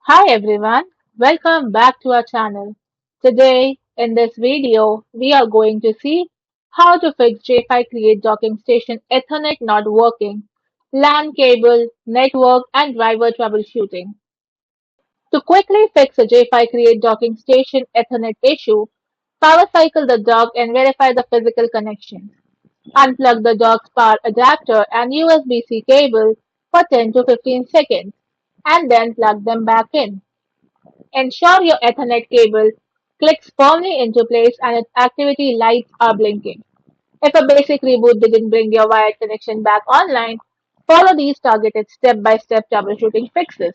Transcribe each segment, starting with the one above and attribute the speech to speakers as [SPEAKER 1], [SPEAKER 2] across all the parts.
[SPEAKER 1] Hi everyone, welcome back to our channel. Today in this video we are going to see how to fix J5Create docking station Ethernet not working, LAN cable, network and driver troubleshooting. To quickly fix a J5Create docking station Ethernet issue, power cycle the dock and verify the physical connection. Unplug the dock's power adapter and USB-C cable for 10 to 15 seconds and then plug them back in. Ensure your Ethernet cable clicks firmly into place and its activity lights are blinking. If a basic reboot didn't bring your wired connection back online, follow these targeted step-by-step troubleshooting fixes.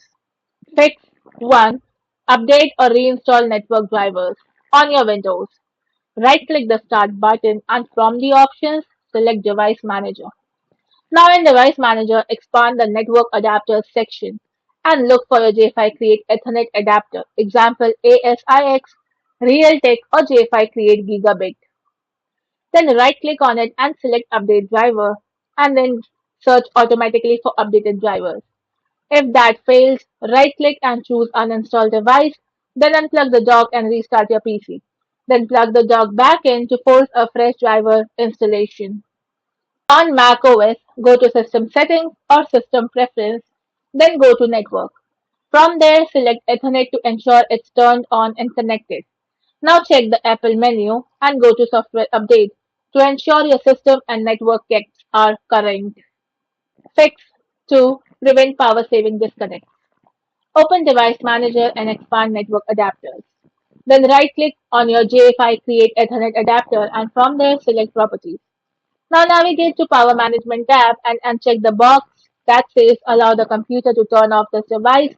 [SPEAKER 1] Fix 1. Update or reinstall network drivers. On your Windows, right-click the Start button and from the options, select Device Manager. Now in Device Manager, expand the Network Adapters section and look for your J5Create Ethernet adapter, example ASIX, Realtek or J5Create Gigabit. Then right-click on it and select Update Driver and then search automatically for updated drivers. If that fails, right-click and choose Uninstall Device, then unplug the dock and restart your PC. Then plug the dock back in to force a fresh driver installation. On macOS, go to System Settings or System Preference, then go to Network. From there, select Ethernet to ensure it's turned on and connected. Now check the Apple menu and go to Software Update to ensure your system and network checks are current. Fix 2. Prevent power saving disconnects. Open Device Manager and expand Network Adapters. Then right-click on your J5 Create Ethernet adapter and from there select Properties. Now navigate to Power Management tab and uncheck the box that says Allow the computer to turn off this device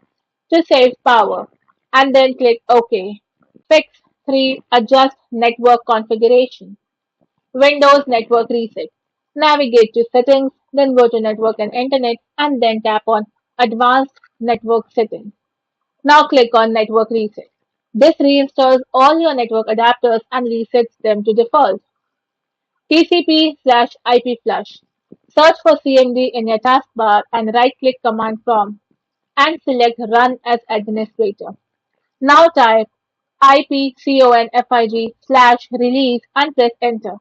[SPEAKER 1] to save power and then click OK. Fix 3. Adjust network configuration. Windows Network Reset. Navigate to Settings, then go to Network and Internet and then tap on Advanced Network Settings. Now click on Network Reset. This reinstalls all your network adapters and resets them to default. TCP/IP flush. Search for CMD in your taskbar and right-click Command Prompt and select Run as Administrator. Now type ipconfig/release and press Enter.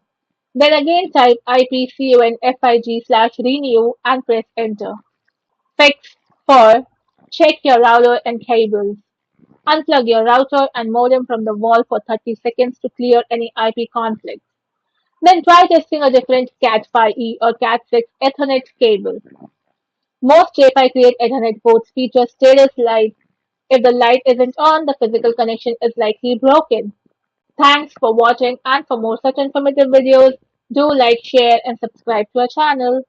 [SPEAKER 1] Then again type ipconfig/renew and press Enter. Fix 4. Check your router and cables. Unplug your router and modem from the wall for 30 seconds to clear any IP conflicts. Then try testing a different Cat5e or Cat6 Ethernet cable. Most J5 Create Ethernet ports feature status light. If the light isn't on, the physical connection is likely broken. Thanks for watching, and for more such informative videos, do like, share and subscribe to our channel.